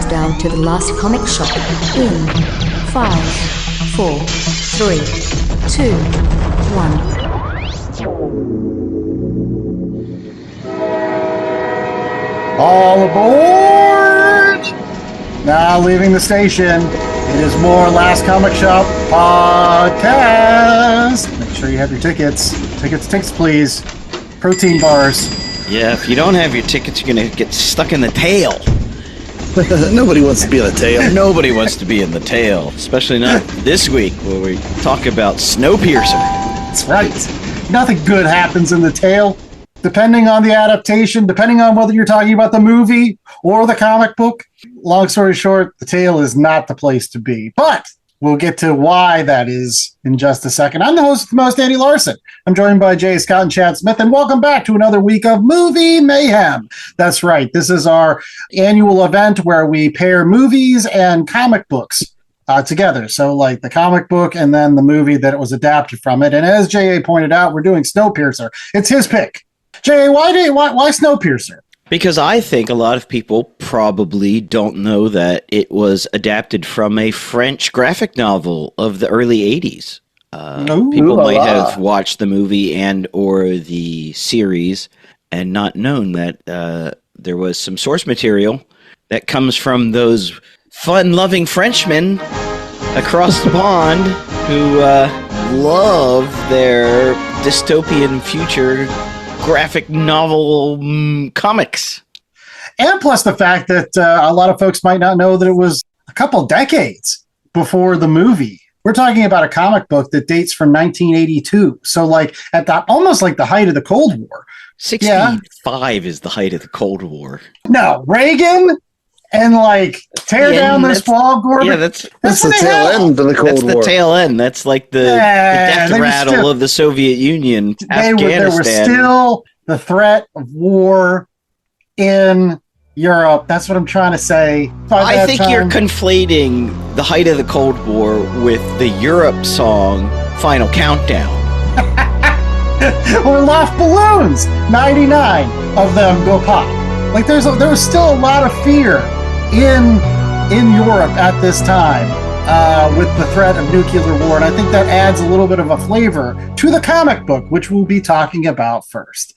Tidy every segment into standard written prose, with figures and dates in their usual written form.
countdown to the last comic shop in 5, 4, 3, 2, 1. All aboard! Now leaving the station, it is more Last Comic Shop podcast. Make sure you have your tickets. Tickets, please. Protein bars. Yeah, if you don't have your tickets, you're going to get stuck in the tail. Nobody wants to be in the tail. Nobody wants to be in the tail, especially not this week where we talk about SnowPiercer. That's right. Nothing good happens in the tail. Depending on the adaptation, depending on whether you're talking about the movie or the comic book, long story short, the tail is not the place to be. But we'll get to why that is in just a second. I'm the host of the most, Andy Larson. I'm joined by Jay Scott and Chad Smith, and welcome back to another week of Movie Mayhem. That's right. This is our annual event where we pair movies and comic books together. So like the comic book and then the movie that it was adapted from it. And as J.A. pointed out, we're doing SnowPiercer. It's his pick. Jay, why SnowPiercer? Because I think a lot of people probably don't know that it was adapted from a French graphic novel of the early 80s. People might have watched the movie and or the series and not known that there was some source material that comes from those fun-loving Frenchmen across the pond who love their dystopian future graphic novel comics. And plus the fact that a lot of folks might not know that it was a couple decades before the movie. We're talking about a comic book that dates from 1982. So like at the almost like the height of the Cold War. 65 is the height of the Cold War. No, Reagan and like tear down this fog orbit. Yeah, that's the tail end of the Cold War. That's the tail end. That's like the death rattle of the Soviet Union. There was still the threat of war in Europe. That's what I'm trying to say. I think you're conflating the height of the Cold War with the Europe song Final Countdown. Or Loft Balloons. 99 of them go pop. Like there was still a lot of fear in Europe at this time with the threat of nuclear war, and I think that adds a little bit of a flavor to the comic book, which we'll be talking about first.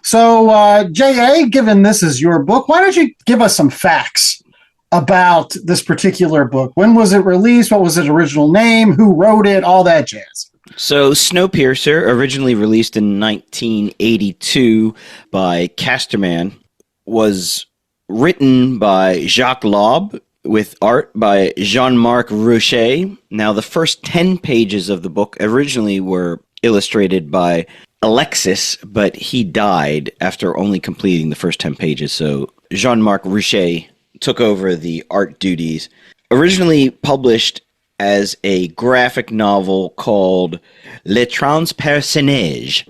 So, J.A., given this is your book, why don't you give us some facts about this particular book? When was it released? What was its original name? Who wrote it? All that jazz. So, SnowPiercer, originally released in 1982 by Casterman, was written by Jacques Lob with art by Jean-Marc Rochette. Now, the first 10 pages of the book originally were illustrated by Alexis, but he died after only completing the first 10 pages. So Jean-Marc Rochette took over the art duties. Originally published as a graphic novel called Les Transpersonnages.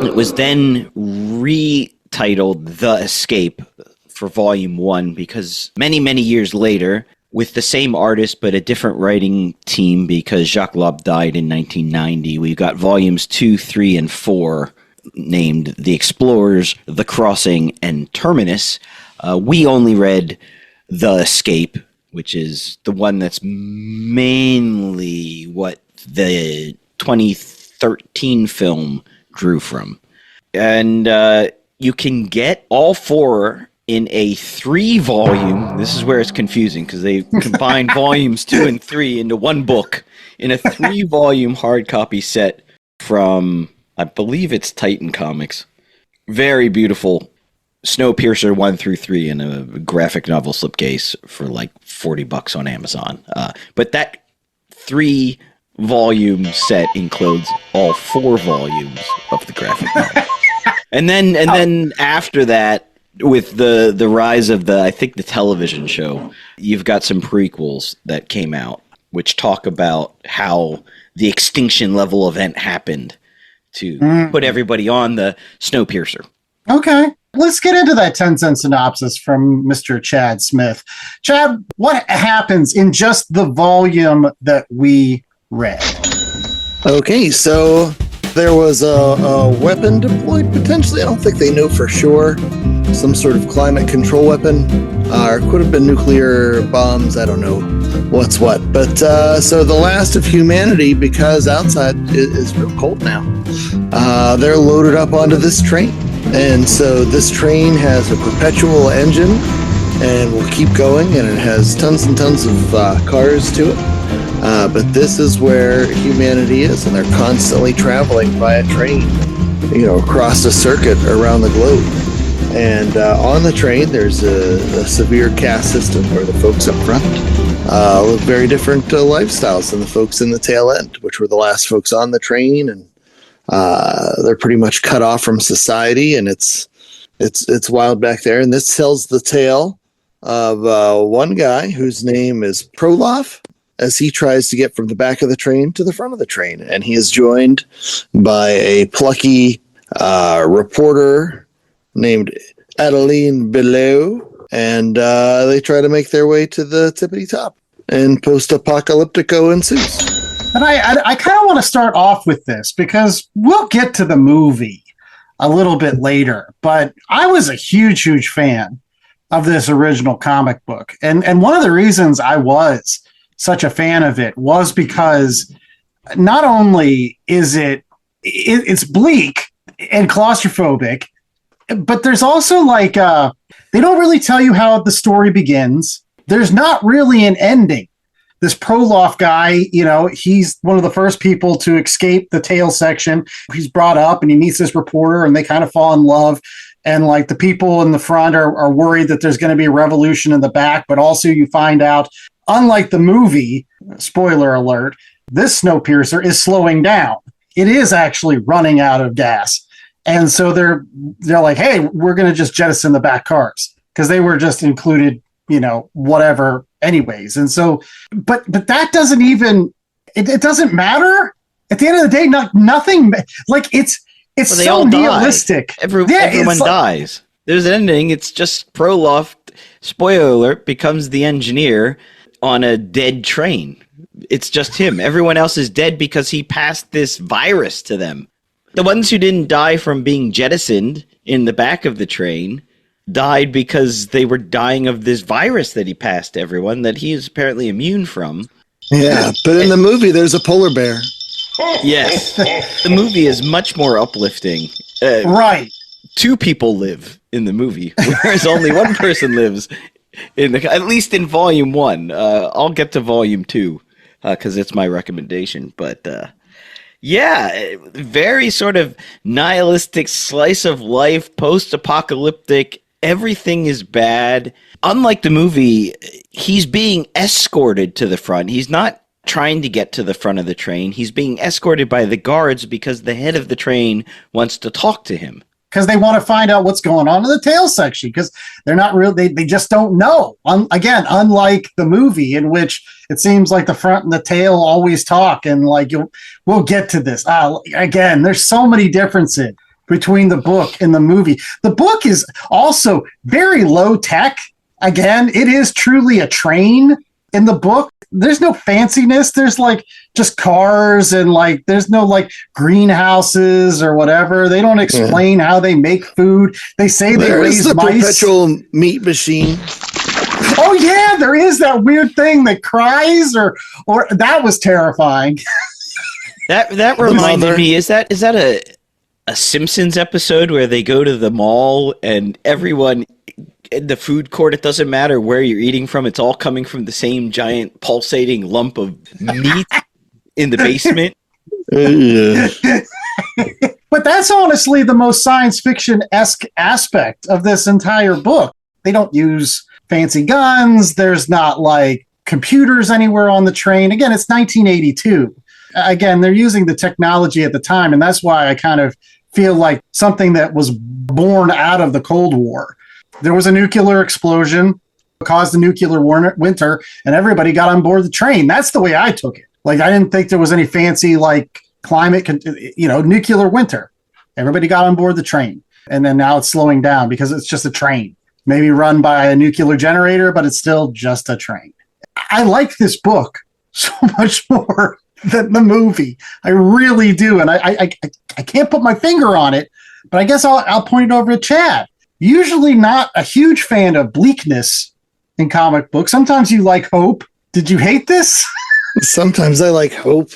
It was then retitled The Escape for Volume 1 because many, many years later, with the same artist but a different writing team because Jacques Lob died in 1990, we've got Volumes 2, 3, and 4 named The Explorers, The Crossing, and Terminus. We only read The Escape, which is the one that's mainly what the 2013 film drew from. And you can get all four in a 3-volume, this is where it's confusing because they combined volumes 2 and 3 into one book, in a 3-volume hard copy set from, I believe it's Titan Comics. Very beautiful SnowPiercer 1 through 3 in a graphic novel slipcase for like $40 on Amazon. But that 3-volume set includes all 4 volumes of the graphic novel. And then after that, with the rise of I think the television show, you've got some prequels that came out, which talk about how the extinction level event happened to put everybody on the SnowPiercer. Okay. Let's get into that 10-cent synopsis from Mr. Chad Smith. Chad, what happens in just the volume that we read? Okay, so there was a weapon deployed, potentially. I don't think they know for sure. some sort of climate control weapon, or could have been nuclear bombs. I don't know what's what. But so the last of humanity, because outside is real cold now, they're loaded up onto this train. And so this train has a perpetual engine and will keep going, and it has tons and tons of cars to it. But this is where humanity is, and they're constantly traveling by train, across a circuit around the globe. And on the train, there's a severe caste system where the folks up front live very different lifestyles than the folks in the tail end, which were the last folks on the train, and they're pretty much cut off from society, and it's wild back there. And this tells the tale of one guy whose name is Prolof, as he tries to get from the back of the train to the front of the train, and he is joined by a plucky reporter named Adeline Below, and they try to make their way to the tippity top, and post-apocalyptico ensues. And I kind of want to start off with this because we'll get to the movie a little bit later, but I was a huge fan of this original comic book. And one of the reasons I was such a fan of it was because not only is it's bleak and claustrophobic, but there's also they don't really tell you how the story begins. There's not really an ending. This Prolof guy, he's one of the first people to escape the tail section. He's brought up and he meets this reporter and they kind of fall in love. And the people in the front are worried that there's going to be a revolution in the back. But also you find out, unlike the movie, spoiler alert, this Snowpiercer is slowing down. It is actually running out of gas. And so they're like, hey, we're going to just jettison the back cars because they were just included, whatever anyways. And so, but that doesn't even, it doesn't matter. At the end of the day, nothing, it's so nihilistic. Everyone dies. There's an ending. It's just Prolof, spoiler alert, becomes the engineer on a dead train. It's just him. Everyone else is dead because he passed this virus to them. The ones who didn't die from being jettisoned in the back of the train died because they were dying of this virus that he passed to everyone that he is apparently immune from. Yeah, but in the movie, there's a polar bear. Yes. The movie is much more uplifting. Right. 2 people live in the movie, whereas only 1 person lives at least in volume 1. I'll get to volume 2 because it's my recommendation. But yeah, very sort of nihilistic slice of life, post-apocalyptic. Everything is bad. Unlike the movie, he's being escorted to the front. He's not trying to get to the front of the train. He's being escorted by the guards because the head of the train wants to talk to him. Because they want to find out what's going on in the tail section, because they're not real. They just don't know. Again, unlike the movie, in which it seems like the front and the tail always talk, and we'll get to this. Again, there's so many differences between the book and the movie. The book is also very low tech. Again, it is truly a train in the book. There's no fanciness. There's just cars and there's no greenhouses or whatever. They don't explain how they make food. They say they raise the mice. Perpetual meat machine. Oh yeah, there is that weird thing that cries or that was terrifying. That reminded me, is that a Simpsons episode where they go to the mall and everyone in the food court, it doesn't matter where you're eating from, it's all coming from the same giant pulsating lump of meat in the basement. But that's honestly the most science fiction-esque aspect of this entire book. They don't use fancy guns. There's not computers anywhere on the train. Again, it's 1982. Again, they're using the technology at the time, and that's why I kind of feel like something that was born out of the Cold War. There was a nuclear explosion, caused a nuclear winter, and everybody got on board the train. That's the way I took it. I didn't think there was any fancy climate, nuclear winter. Everybody got on board the train, and then now it's slowing down because it's just a train, maybe run by a nuclear generator, but it's still just a train. I like this book so much more than the movie. I really do, and I can't put my finger on it, but I guess I'll point it over to Chad. usually not a huge fan of bleakness in comic books. Sometimes you like hope. Did you hate this? Sometimes I like hope.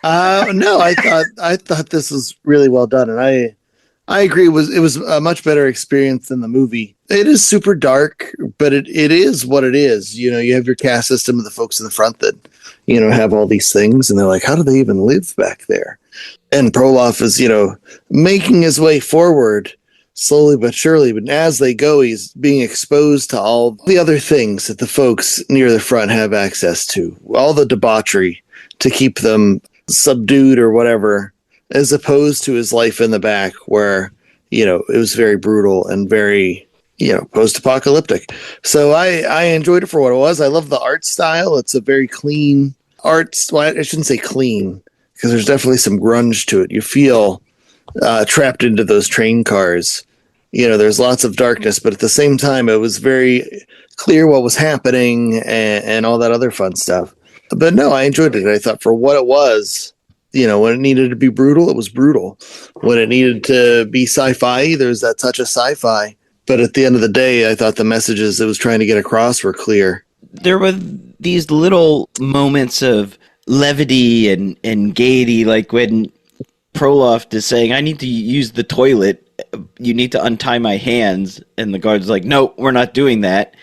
No, I thought this was really well done, and I agree. It was a much better experience than the movie. It is super dark, but it is what it is. You know, you have your caste system of the folks in the front that, you know, have all these things, and they're like, how do they even live back there? And Proloff is, you know, making his way forward slowly but surely. But as they go, he's being exposed to all the other things that the folks near the front have access to, all the debauchery to keep them subdued or whatever, as opposed to his life in the back where, you know, it was very brutal and very, you know, post-apocalyptic. So I enjoyed it for what it was. I love the art style. It's a very clean art. Well, I shouldn't say clean, because there's definitely some grunge to it. You feel trapped into those train cars. You know, there's lots of darkness, but at the same time, it was very clear what was happening and all that other fun stuff. But no, I enjoyed it. I thought for what it was, you know, when it needed to be brutal, it was brutal. When it needed to be sci-fi, there's that touch of sci-fi. But at the end of the day, I thought the messages it was trying to get across were clear. There were these little moments of levity and gaiety, like when Proloff is saying, I need to use the toilet. You need to untie my hands. And the guard's like, no, we're not doing that.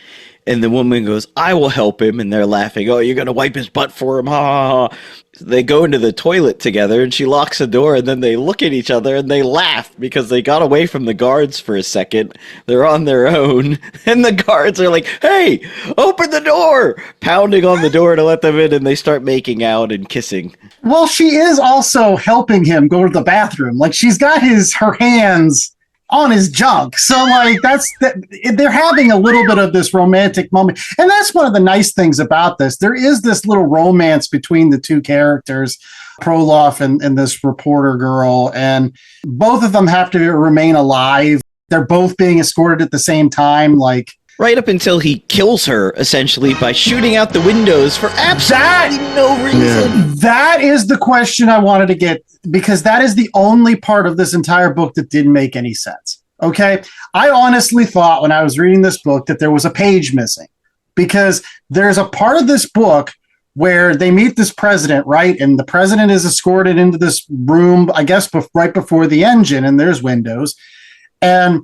And the woman goes, I will help him. And they're laughing. Oh, you're going to wipe his butt for him. Ha, ha, ha. They go into the toilet together and she locks the door and then they look at each other and they laugh because they got away from the guards for a second. They're on their own. And the guards are like, hey, open the door, pounding on the door to let them in. And they start making out and kissing. Well, she is also helping him go to the bathroom. Like, she's got her hands on his junk. So, like, they're having a little bit of this romantic moment. And that's one of the nice things about this. There is this little romance between the two characters, Proloff and this reporter girl. And both of them have to remain alive. They're both being escorted at the same time. Like, right up until he kills her, essentially, by shooting out the windows for absolutely no reason. Yeah. That is the question I wanted to get, because that is the only part of this entire book that didn't make any sense. Okay? I honestly thought when I was reading this book that there was a page missing, because there's a part of this book where they meet this president, right? And the president is escorted into this room, I guess, right before the engine, and there's windows. And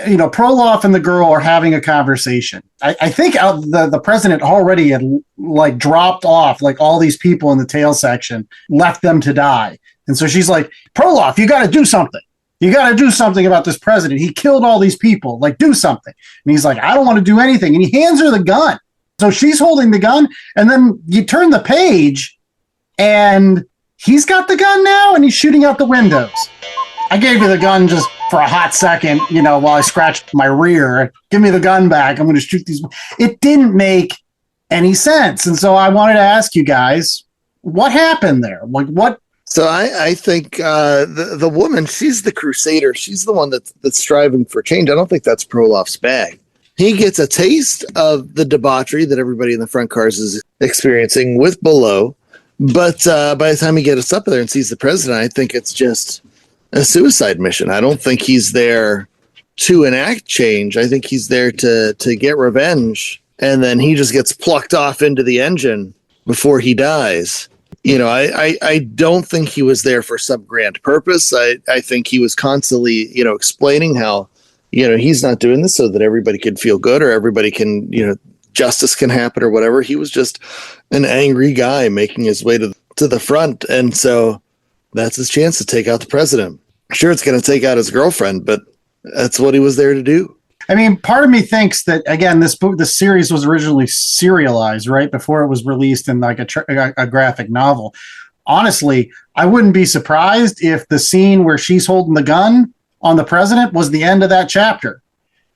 you know, Proloff and the girl are having a conversation. I think the president already had like dropped off like all these people in the tail section, left them to die. And so she's like, Proloff, you got to do something. You got to do something about this president. He killed all these people. Like, do something. And he's like, I don't want to do anything. And he hands her the gun. So she's holding the gun. And then you turn the page and he's got the gun now and he's shooting out the windows. I gave you the gun just for a hot second, you know, while I scratched my rear. Give me the gun back. I'm going to shoot these. It didn't make any sense. And so I wanted to ask you guys, what happened there? Like, what? So I think the woman, she's the crusader. She's the one that's striving for change. I don't think that's Proloff's bag. He gets a taste of the debauchery that everybody in the front cars is experiencing with below. But by the time he gets up there and sees the president, I think it's just a suicide mission. I don't think he's there to enact change. I think he's there to get revenge. And then he just gets plucked off into the engine before he dies. You know, I don't think he was there for some grand purpose. I think he was constantly, you know, explaining how, you know, he's not doing this so that everybody can feel good or everybody can, you know, justice can happen or whatever. He was just an angry guy making his way to the front. And so that's his chance to take out the president. Sure, it's going to take out his girlfriend, but that's what he was there to do. I mean, part of me thinks that, again, this series was originally serialized, right, before it was released in like a graphic novel. Honestly, I wouldn't be surprised if the scene where she's holding the gun on the president was the end of that chapter.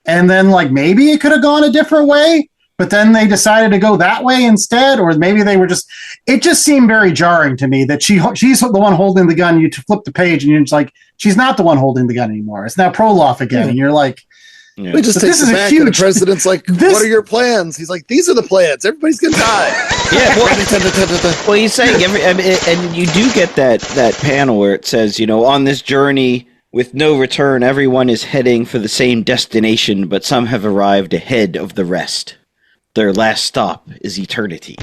And then, like, maybe it could have gone a different way, but then they decided to go that way instead, or maybe they were just, it just seemed very jarring to me that she's the one holding the gun. You flip the page and you're just like, she's not the one holding the gun anymore. It's now Proloff again. And you're like, yeah. We just take it back and the president's like, what are your plans? He's like, these are the plans. Everybody's going to die. Yeah, well, he's saying and you do get that panel where it says, you know, on this journey With no return, everyone is heading for the same destination, but some have arrived ahead of the rest. Their last stop is eternity.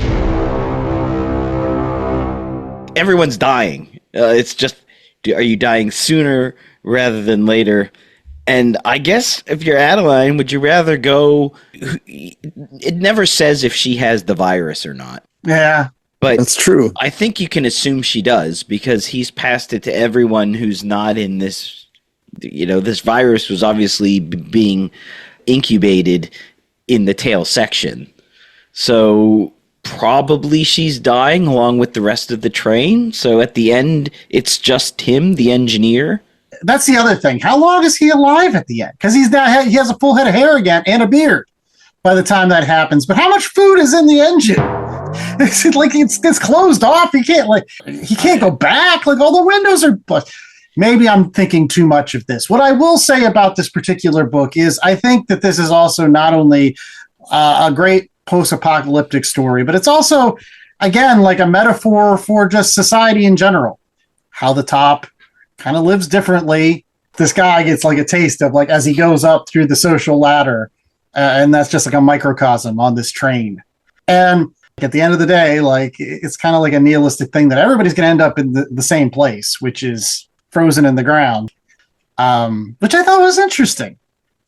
Everyone's dying. It's just, are you dying sooner rather than later? And I guess if you're Adeline, would you rather go... It never says if she has the virus or not. Yeah. But That's true. I think you can assume she does, because he's passed it to everyone who's not in this... this virus was obviously being incubated in the tail section. So probably she's dying along with the rest of the train. So at the end, it's just him, the engineer. That's the other thing. How long is he alive at the end? Because he has a full head of hair again and a beard by the time that happens. But how much food is in the engine? It's closed off. He can't go back. Like, all the windows are busted. Maybe I'm thinking too much of this. What I will say about this particular book is I think that this is also not only a great post-apocalyptic story, but it's also, again, like a metaphor for just society in general. How the top kind of lives differently. This guy gets like a taste of, like, as he goes up through the social ladder, and that's just like a microcosm on this train. And at the end of the day, like, it's kind of like a nihilistic thing that everybody's going to end up in the same place, which is frozen in the ground, which I thought was interesting.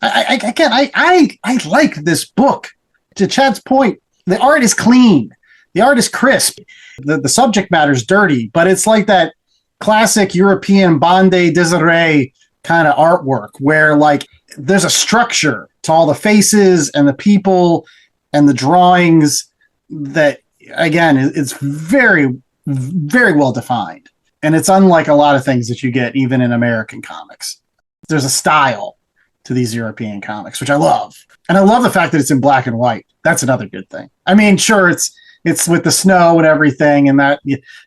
I like this book. To Chad's point, the art is clean. The art is crisp. The subject matter is dirty, but it's like that classic European bande desiree kind of artwork where, like, there's a structure to all the faces and the people and the drawings that, again, it's very, very well defined. And it's unlike a lot of things that you get even in American comics. There's a style to these European comics, which I love. And I love the fact that it's in black and white. That's another good thing. I mean, sure, it's with the snow and everything and that.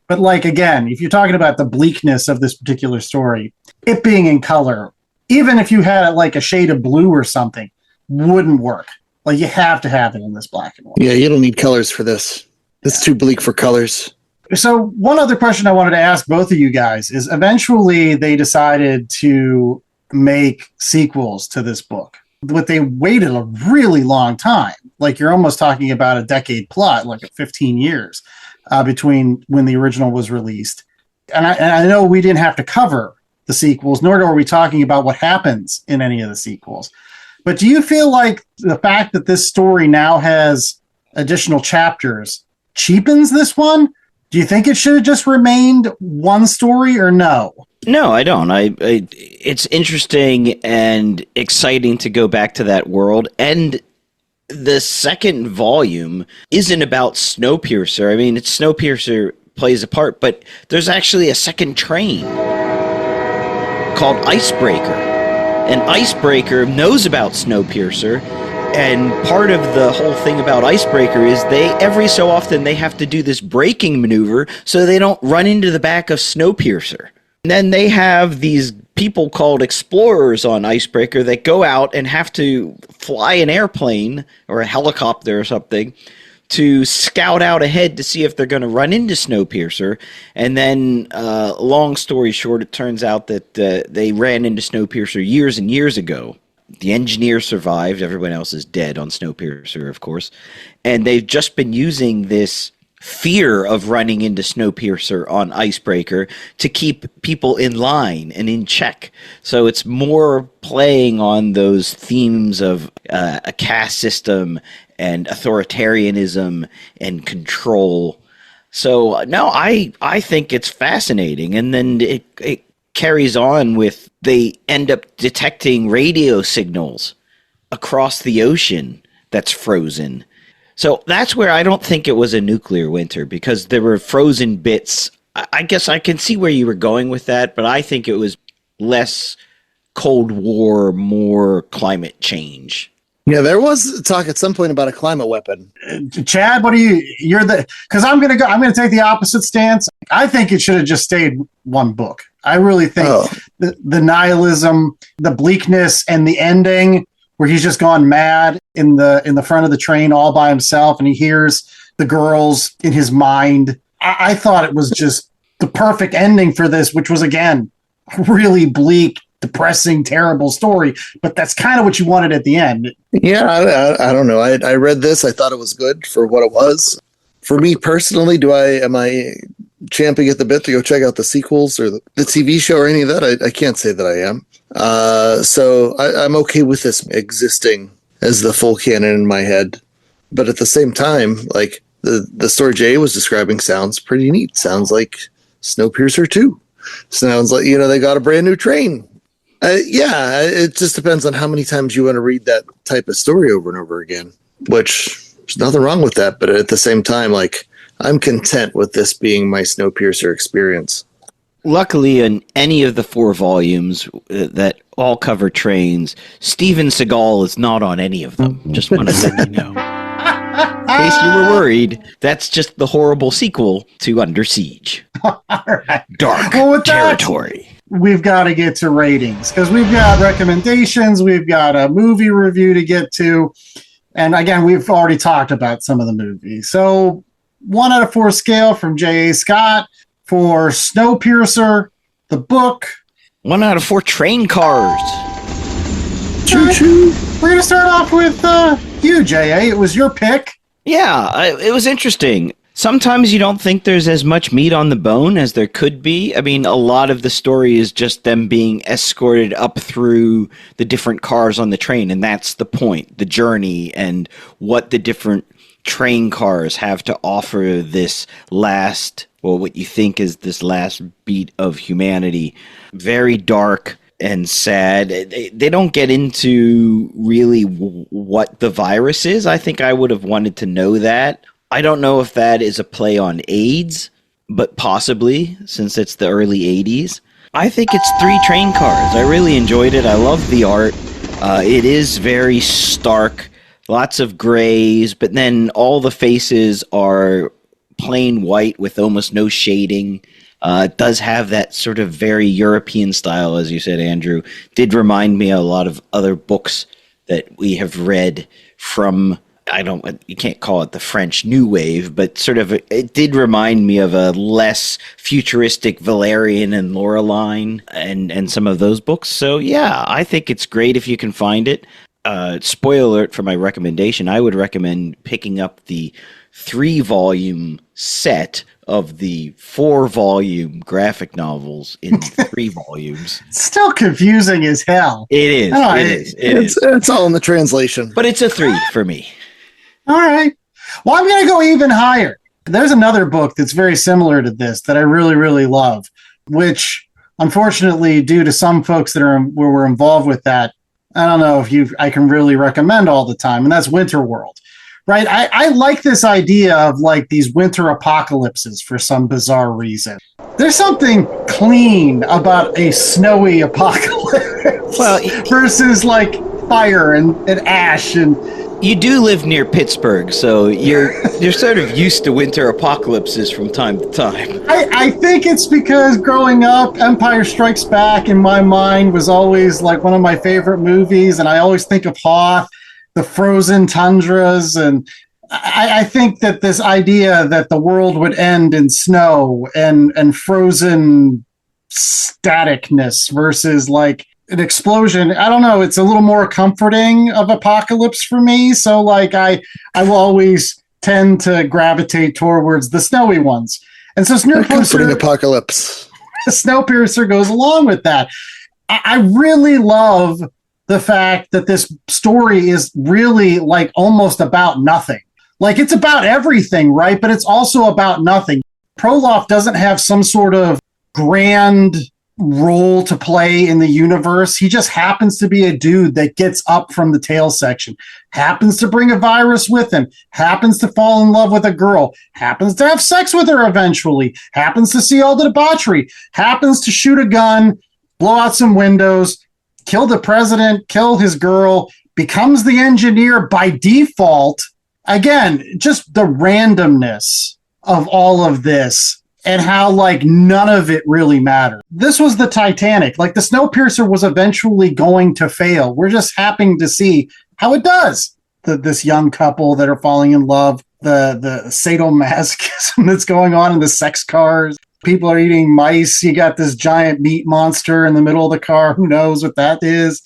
But, like, again, if you're talking about the bleakness of this particular story, it being in color, even if you had like a shade of blue or something, wouldn't work. Like, you have to have it in this black and white. Yeah, you don't need colors for this. It's too bleak for colors. So one other question I wanted to ask both of you guys is, eventually they decided to make sequels to this book, but they waited a really long time. Like, you're almost talking about a decade plus, like 15 years between when the original was released. And I know we didn't have to cover the sequels, nor are we talking about what happens in any of the sequels. But do you feel like the fact that this story now has additional chapters cheapens this one? Do you think it should have just remained one story, or no? No, I don't. It's interesting and exciting to go back to that world. And the second volume isn't about SnowPiercer. I mean, it's SnowPiercer plays a part, but there's actually a second train called Icebreaker. And Icebreaker knows about SnowPiercer. And part of the whole thing about Icebreaker is every so often they have to do this braking maneuver so they don't run into the back of SnowPiercer. And then they have these people called explorers on Icebreaker that go out and have to fly an airplane or a helicopter or something to scout out ahead to see if they're going to run into SnowPiercer. And then, long story short, it turns out that they ran into SnowPiercer years and years ago. The engineer survived. Everyone else is dead on SnowPiercer, of course. And they've just been using this fear of running into SnowPiercer on Icebreaker to keep people in line and in check. So it's more playing on those themes of a caste system and authoritarianism and control. So, no, I think it's fascinating. And then it carries on with, they end up detecting radio signals across the ocean that's frozen. So that's where I don't think it was a nuclear winter, because there were frozen bits. I guess I can see where you were going with that, but I think it was less Cold War, more climate change. Yeah, there was talk at some point about a climate weapon. Chad, because I'm going to take the opposite stance. I think it should have just stayed one book. I really think the nihilism, the bleakness, and the ending where he's just gone mad in the front of the train all by himself, and he hears the girls in his mind. I thought it was just the perfect ending for this, which was, again, really bleak, depressing, terrible story, but that's kind of what you wanted at the end. Yeah, I don't know. I read this. I thought it was good for what it was. For me personally, am I champing at the bit to go check out the sequels or the TV show or any of that? I can't say that I am. So I'm okay with this existing as the full canon in my head. But at the same time, like the story Jay was describing sounds pretty neat. Sounds like Snowpiercer 2. Sounds like, they got a brand new train. Yeah, it just depends on how many times you want to read that type of story over and over again, which there's nothing wrong with that. But at the same time, like, I'm content with this being my Snowpiercer experience. Luckily, in any of the 4 volumes that all cover trains, Steven Seagal is not on any of them. Just want to let you know. In case you were worried, that's just the horrible sequel to Under Siege. All right. Dark territory. We've got to get to ratings because we've got recommendations. We've got a movie review to get to. And again, we've already talked about some of the movies. So 1 out of 4 scale from J.A. Scott for Snowpiercer, the book. 1 out of 4 train cars. Choo-choo. We're going to start off with you, J.A. It was your pick. Yeah, it was interesting. Sometimes you don't think there's as much meat on the bone as there could be. I mean, a lot of the story is just them being escorted up through the different cars on the train, and that's the point, the journey, and what the different train cars have to offer this last, well, what you think is this last beat of humanity. Very dark and sad. They don't get into really what the virus is. I think I would have wanted to know that. I don't know if that is a play on AIDS, but possibly, since it's the early 80s. I think it's 3 train cars. I really enjoyed it. I love the art. It is very stark, lots of grays, but then all the faces are plain white with almost no shading. It does have that sort of very European style, as you said, Andrew. Did remind me of a lot of other books that we have read from, you can't call it the French New Wave, but sort of, it did remind me of a less futuristic Valerian and Laureline and some of those books. So yeah, I think it's great if you can find it. Spoiler alert for my recommendation, I would recommend picking up the 3-volume set of the 4-volume graphic novels in 3 volumes. Still confusing as hell. It is. Oh, It is. It's all in the translation. But it's a 3 for me. All right. Well, I'm going to go even higher. There's another book that's very similar to this that I really, really love, which unfortunately, due to some folks that were involved with that, I don't know if I can really recommend all the time, and that's Winterworld. Right. I like this idea of like these winter apocalypses for some bizarre reason. There's something clean about a snowy apocalypse versus like fire and ash. And you do live near Pittsburgh, so you're sort of used to winter apocalypses from time to time. I think it's because growing up, Empire Strikes Back in my mind was always like one of my favorite movies, and I always think of Hoth, the frozen tundras, and I think that this idea that the world would end in snow and frozen staticness versus like an explosion, I don't know, it's a little more comforting of apocalypse for me. So like I will always tend to gravitate towards the snowy ones. And so comforting apocalypse. Snowpiercer goes along with that. I really love the fact that this story is really like almost about nothing. Like it's about everything, right? But it's also about nothing. Proloff doesn't have some sort of grand role to play in the universe. He just happens to be a dude that gets up from the tail section, happens to bring a virus with him, happens to fall in love with a girl, happens to have sex with her eventually, happens to see all the debauchery, happens to shoot a gun, blow out some windows, kill the president, kill his girl, becomes the engineer by default. Again, just the randomness of all of this and how like none of it really mattered. This was the Titanic. Like the Snowpiercer was eventually going to fail. We're just happy to see how it does. This young couple that are falling in love, the sadomasochism that's going on in the sex cars. People are eating mice. You got this giant meat monster in the middle of the car. Who knows what that is?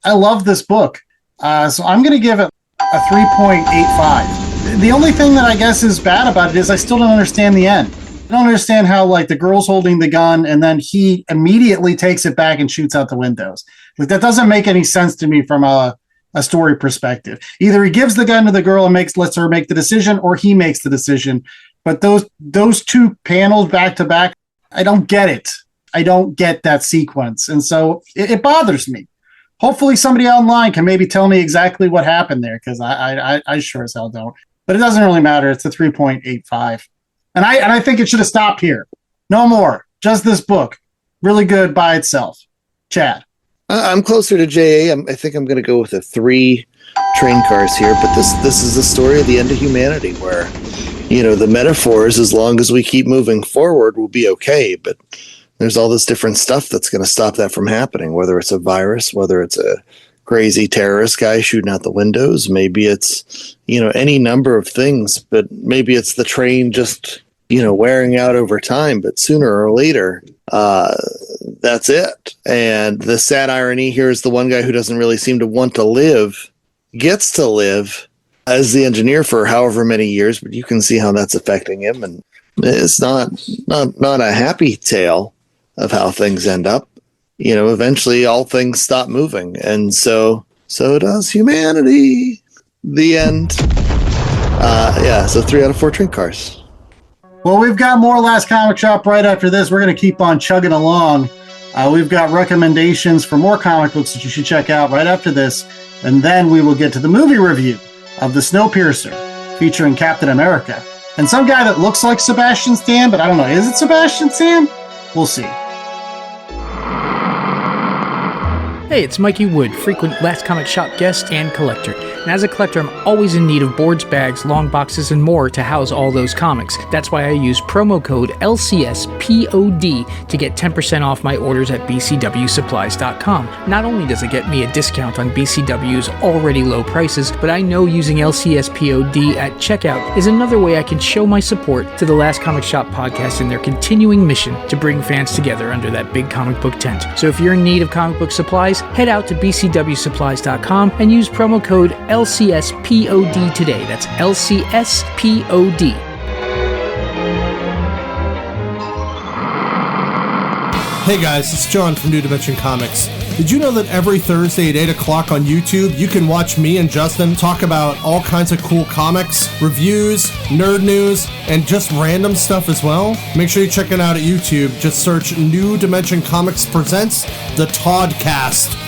I love this book. So I'm going to give it a 3.85. The only thing that I guess is bad about it is I still don't understand the end. I don't understand how, like, the girl's holding the gun and then he immediately takes it back and shoots out the windows. Like, that doesn't make any sense to me from a story perspective. Either he gives the gun to the girl and lets her make the decision, or he makes the decision. But those two panels back to back, I don't get it. I don't get that sequence. And so it bothers me. Hopefully somebody online can maybe tell me exactly what happened there, because I sure as hell don't. But it doesn't really matter. It's a 3.85. And I think it should have stopped here. No more. Just this book. Really good by itself. Chad. I'm closer to JA. I think I'm going to go with a 3 train cars here. But this is the story of the end of humanity, where, the metaphors, as long as we keep moving forward, will be okay. But there's all this different stuff that's going to stop that from happening, whether it's a virus, whether it's a crazy terrorist guy shooting out the windows. Maybe it's, any number of things, but maybe it's the train just, wearing out over time. But sooner or later, that's it. And the sad irony here is the one guy who doesn't really seem to want to live gets to live as the engineer for however many years, but you can see how that's affecting him. And it's not a happy tale of how things end up. Eventually all things stop moving. And so does humanity. The end. So 3 out of 4 train cars. Well, we've got more Last Comic Shop right after this. We're going to keep on chugging along. We've got recommendations for more comic books that you should check out right after this. And then we will get to the movie review of the SnowPiercer, featuring Captain America. And some guy that looks like Sebastian Stan, but I don't know. Is it Sebastian Stan? We'll see. Hey, it's Mikey Wood, frequent Last Comic Shop guest and collector. And as a collector, I'm always in need of boards, bags, long boxes, and more to house all those comics. That's why I use promo code LCSPOD to get 10% off my orders at bcwsupplies.com. Not only does it get me a discount on BCW's already low prices, but I know using LCSPOD at checkout is another way I can show my support to the Last Comic Shop podcast in their continuing mission to bring fans together under that big comic book tent. So if you're in need of comic book supplies, head out to bcwsupplies.com and use promo code LCSPOD today. That's LCSPOD. Hey guys, it's John from New Dimension Comics. Did you know that every Thursday at 8 o'clock on YouTube, you can watch me and Justin talk about all kinds of cool comics, reviews, nerd news, and just random stuff as well? Make sure you check it out at YouTube. Just search New Dimension Comics Presents The Toddcast.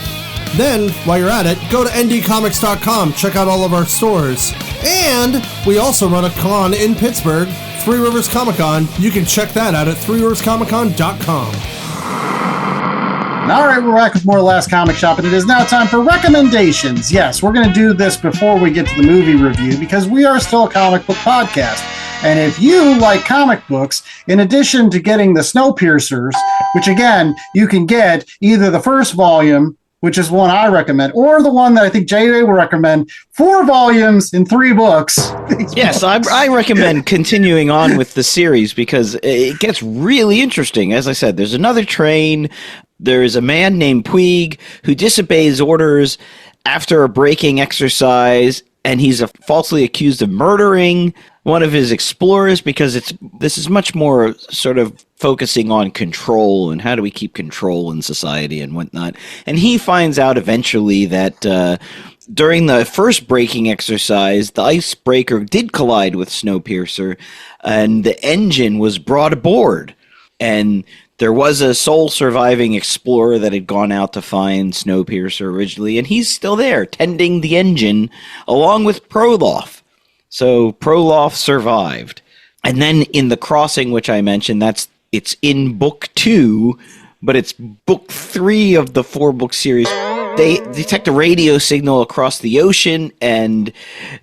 Then, while you're at it, go to ndcomics.com, check out all of our stores. And we also run a con in Pittsburgh, Three Rivers Comic Con. You can check that out at threeriverscomiccon.com. All right, we're back with more Last Comic Shop, and it is now time for recommendations. Yes, we're going to do this before we get to the movie review, because we are still a comic book podcast. And if you like comic books, in addition to getting the SnowPiercers, which again, you can get either the first volume, which is one I recommend, or the one that I think J.A. will recommend, 4 volumes in 3 books. Yes, I recommend continuing on with the series, because it gets really interesting. As I said, there's another train. There is a man named Puig who disobeys orders after a braking exercise, and he's falsely accused of murdering one of his explorers, because this is much more sort of focusing on control and how do we keep control in society and whatnot. And he finds out eventually that during the first braking exercise, the icebreaker did collide with SnowPiercer, and the engine was brought aboard. And there was a sole surviving explorer that had gone out to find SnowPiercer originally, and he's still there, tending the engine, along with Proloff. So Proloff survived. And then in The Crossing, which I mentioned, it's in book 2, but it's book 3 of the 4-book series. They detect a radio signal across the ocean, and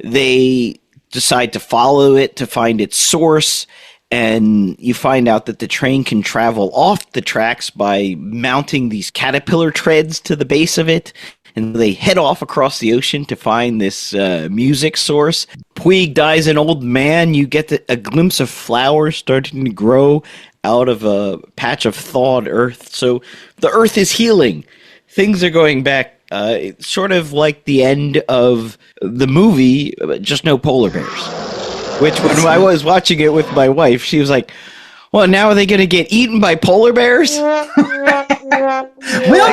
they decide to follow it to find its source. And you find out that the train can travel off the tracks by mounting these caterpillar treads to the base of it. And they head off across the ocean to find this music source. Puig dies an old man. You get a glimpse of flowers starting to grow out of a patch of thawed earth. So the earth is healing. Things are going back, it's sort of like the end of the movie, just no polar bears. Which, when I was watching it with my wife, she was like, well, now are they going to get eaten by polar bears? We'll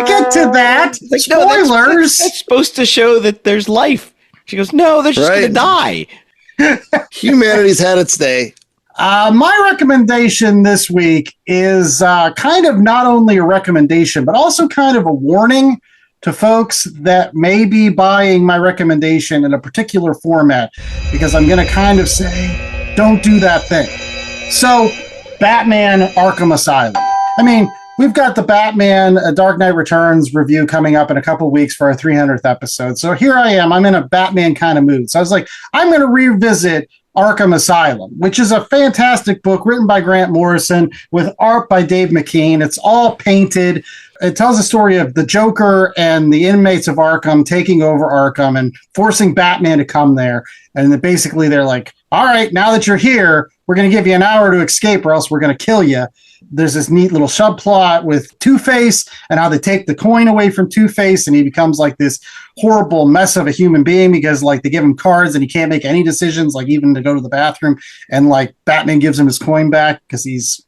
get to that. Like, no, Spoilers. that's supposed to show that there's life. She goes, no, they're just going to die. Humanity's had its day. My recommendation this week is kind of not only a recommendation, but also kind of a warning to folks that may be buying my recommendation in a particular format, because I'm going to kind of say, don't do that thing. So, Batman Arkham Asylum. I mean, we've got the Batman Dark Knight Returns review coming up in a couple of weeks for our 300th episode. So here I am. I'm in a Batman kind of mood. So I was like, I'm going to revisit Arkham Asylum, which is a fantastic book written by Grant Morrison with art by Dave McKean. It's all painted. It tells the story of the Joker and the inmates of Arkham taking over Arkham and forcing Batman to come there. And then basically they're like, all right, now that you're here, we're going to give you an hour to escape or else we're going to kill you. There's this neat little subplot with Two-Face and how they take the coin away from Two-Face and he becomes like this horrible mess of a human being because like they give him cards and he can't make any decisions, like even to go to the bathroom. And like Batman gives him his coin back because he's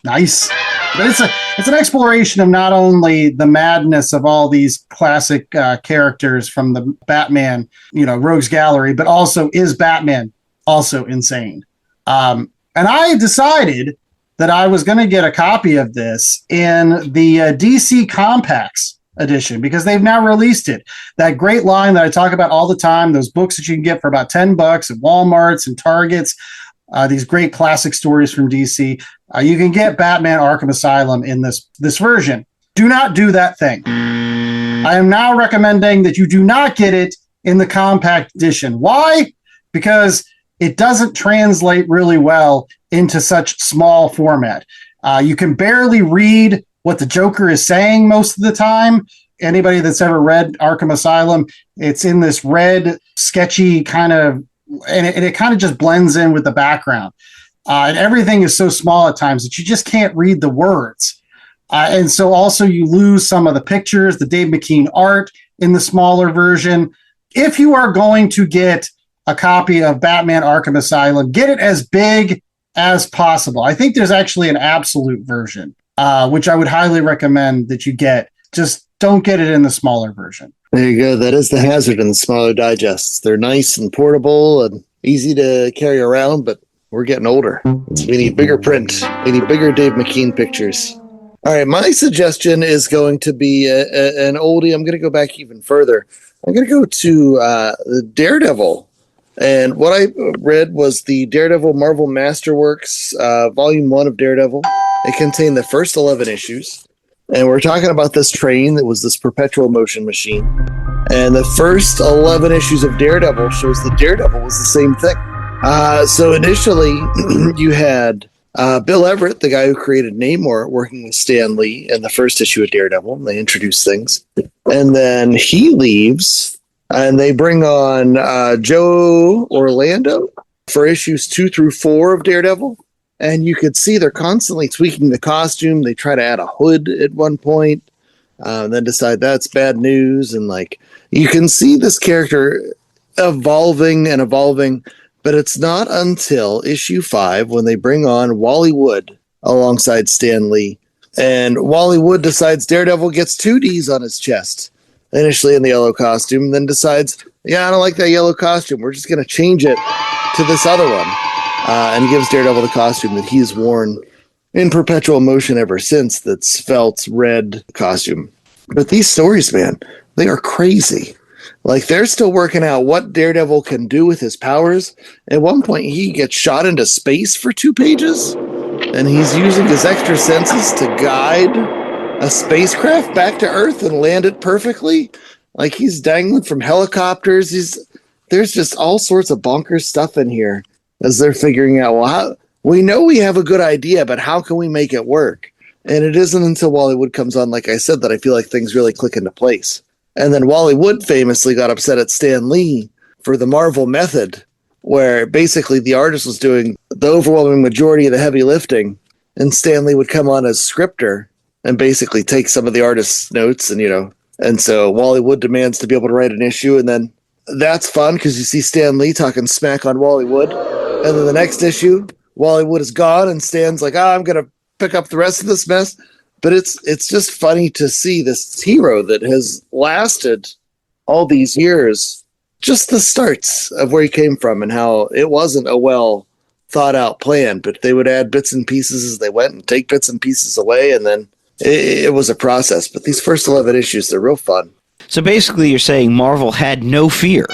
nice. But it's an exploration of not only the madness of all these classic characters from the Batman, Rogues Gallery, but also is Batman also insane? And I decided that I was going to get a copy of this in the DC Compacts edition because they've now released it. That great line that I talk about all the time, those books that you can get for about $10 at Walmarts and Targets, these great classic stories from DC. You can get Batman Arkham Asylum in this version. Do not do that thing. I am now recommending that you do not get it in the compact edition. Why? Because it doesn't translate really well into such small format. You can barely read what the Joker is saying most of the time. Anybody that's ever read Arkham Asylum, it's in this red, sketchy kind of, and it kind of just blends in with the background. And everything is so small at times that you just can't read the words. And so also you lose some of the pictures, the Dave McKean art in the smaller version. If you are going to get a copy of Batman Arkham Asylum, get it as big as possible. I think there's actually an absolute version, which I would highly recommend that you get. Just don't get it in the smaller version. There you go. That is the hazard in the smaller digests. They're nice and portable and easy to carry around, but we're getting older. We need bigger print. We need bigger Dave McKean pictures. All right, my suggestion is going to be an oldie. I'm going to go back even further. I'm going to go to the Daredevil. And what I read was the Daredevil Marvel Masterworks, Volume 1 of Daredevil. It contained the first 11 issues. And we're talking about this train that was this perpetual motion machine. And the first 11 issues of Daredevil shows that Daredevil was the same thing. So initially, you had Bill Everett, the guy who created Namor, working with Stan Lee in the first issue of Daredevil. And they introduce things. And then he leaves. And they bring on Joe Orlando for issues 2 through 4 of Daredevil. And you could see they're constantly tweaking the costume. They try to add a hood at one point, then decide that's bad news. And like you can see this character evolving and evolving. But it's not until issue 5 when they bring on Wally Wood alongside Stan Lee. And Wally Wood decides Daredevil gets 2 Ds on his chest. Initially in the yellow costume, then decides, yeah, I don't like that yellow costume. We're just going to change it to this other one. And gives Daredevil the costume that he's worn in perpetual motion ever since, that's felt red costume. But these stories, man, they are crazy. Like, they're still working out what Daredevil can do with his powers. At one point, he gets shot into space for 2 pages, and he's using his extra senses to guide a spacecraft back to Earth and land it perfectly. Like, he's dangling from helicopters. There's just all sorts of bonkers stuff in here as they're figuring out, well, we know we have a good idea, but how can we make it work? And it isn't until Wally Wood comes on, like I said, that I feel like things really click into place. And then Wally Wood famously got upset at Stan Lee for the Marvel method, where basically the artist was doing the overwhelming majority of the heavy lifting, and Stan Lee would come on as scripter and basically take some of the artist's notes, and so Wally Wood demands to be able to write an issue, and then that's fun because you see Stan Lee talking smack on Wally Wood, and then the next issue, Wally Wood is gone, and Stan's like, I'm going to pick up the rest of this mess. But it's just funny to see this hero that has lasted all these years, just the starts of where he came from and how it wasn't a well thought out plan, but they would add bits and pieces as they went and take bits and pieces away. And then it was a process. But these first 11 issues, they're real fun. So basically you're saying Marvel had no fear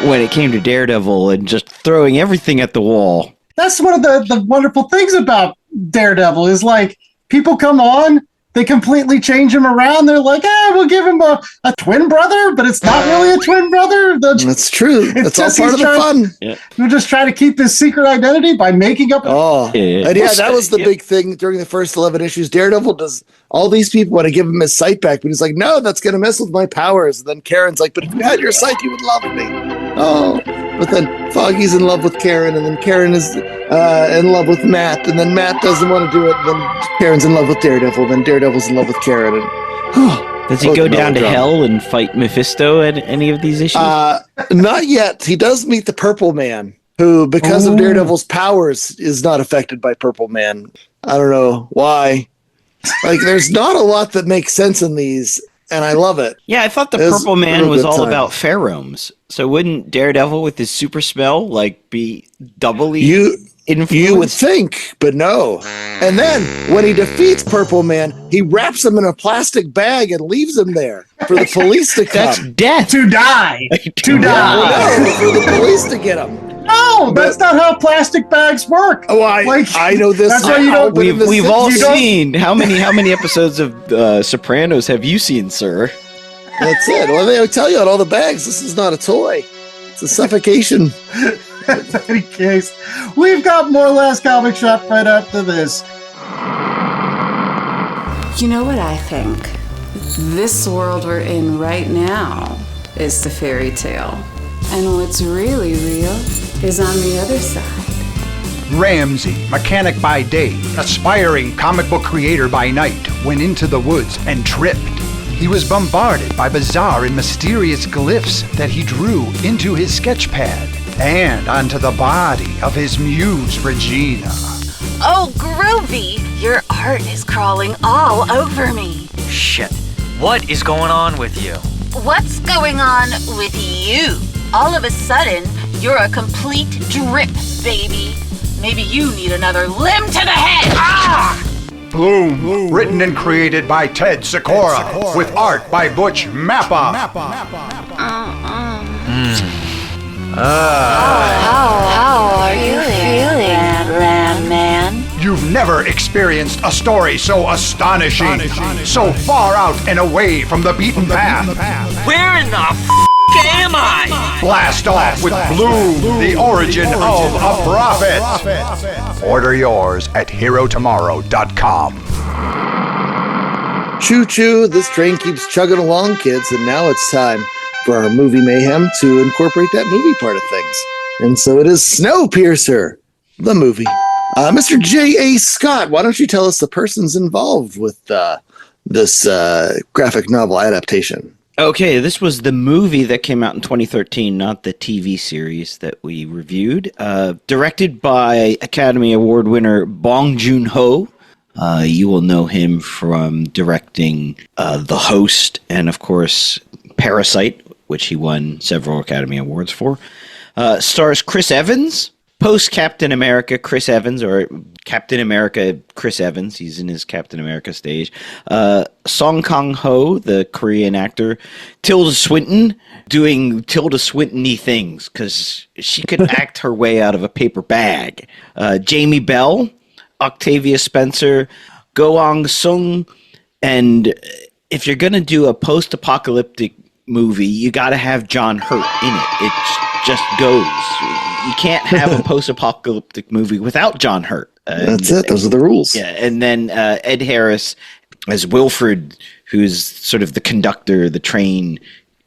when it came to Daredevil and just throwing everything at the wall. That's one of the wonderful things about Daredevil is like, people come on, they completely change him around. They're like, we'll give him a twin brother, but it's not really a twin brother. That's true. It's all part of the fun. Yeah. We'll just try to keep his secret identity by making up. And that was the big thing during the first 11 issues. Daredevil does all these people want to give him his sight back, but he's like, no, that's going to mess with my powers. And then Karen's like, but if you had your sight, you would love me. Oh, but then Foggy's in love with Karen, and then Karen is in love with Matt, and then Matt doesn't want to do it, and then Karen's in love with Daredevil, then Daredevil's in love with Karen. And, does he go down to hell and fight Mephisto at any of these issues? Not yet. He does meet the Purple Man, who, because of Daredevil's powers, is not affected by Purple Man. I don't know why. Like, there's not a lot that makes sense in these, and I love it. Yeah, I thought the Purple Man was all about pheromones. So wouldn't Daredevil with his super smell be doubly influenced? You would think, but no. And then when he defeats Purple Man, he wraps him in a plastic bag and leaves him there for the police to come. That's death. To die. To die. No, for the police to get him. No, that's not how plastic bags work. Oh, I know this. That's why you don't. We've all seen how many episodes of Sopranos have you seen, sir? That's it. Well, they tell you on all the bags, this is not a toy. It's a suffocation. In any case, we've got more Last Comic Shop right after this. You know what I think? This world we're in right now is the fairy tale. And what's really real is on the other side. Ramsey, mechanic by day, aspiring comic book creator by night, went into the woods and tripped. He was bombarded by bizarre and mysterious glyphs that he drew into his sketch pad and onto the body of his muse, Regina. Oh, groovy! Your art is crawling all over me. Shit. What is going on with you? What's going on with you? All of a sudden, you're a complete drip, baby. Maybe you need another limb to the head. Ah! Bloom, written and created by Ted Sikora, with art by Butch Mappa. How are you feeling, Ram Man? You've never experienced a story so astonishing, so far out and away from the beaten path. Where in the am I? Blast off with Bloom, the origin of a prophet. Order yours at herotomorrow.com. Choo-choo, this train keeps chugging along, kids, and now it's time for our movie mayhem to incorporate that movie part of things. And so it is Snowpiercer, the movie. Mr. J.A. Scott, why don't you tell us the persons involved with this graphic novel adaptation? Okay, this was the movie that came out in 2013, not the TV series that we reviewed. Directed by Academy Award winner Bong Joon-ho. You will know him from directing The Host and, of course, Parasite, which he won several Academy Awards for. Stars Chris Evans, post-Captain America Chris Evans, or Captain America Chris Evans. He's in his Captain America stage. Song Kang-ho, the Korean actor. Tilda Swinton, doing Tilda Swinton-y things, because she could act her way out of a paper bag. Jamie Bell, Octavia Spencer, Go Ong-sung, and if you're going to do a post-apocalyptic movie, you got to have John Hurt in it. It just goes. You can't have a post-apocalyptic movie without John Hurt. That's it. Those are the rules. Yeah, and then Ed Harris as Wilfred, who's sort of the conductor, the train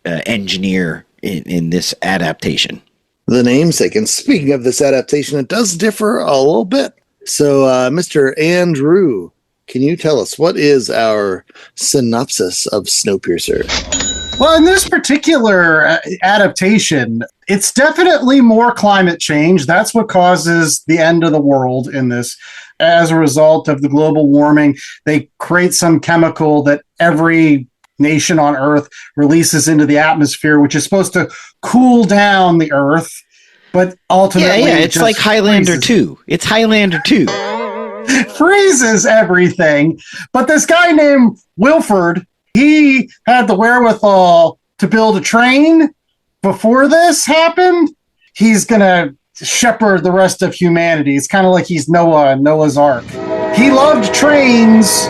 engineer in this adaptation. The namesake. And speaking of this adaptation, it does differ a little bit. So, Mr. Andrew, can you tell us what is our synopsis of Snowpiercer? Well, in this particular adaptation, it's definitely more climate change. That's what causes the end of the world in this. As a result of the global warming, they create some chemical that every nation on Earth releases into the atmosphere, which is supposed to cool down the Earth. But ultimately, it's like Highlander 2. It's Highlander 2. Freezes everything. But this guy named Wilford, he had the wherewithal to build a train before this happened. He's going to shepherd the rest of humanity. It's kind of like he's Noah and Noah's Ark. He loved trains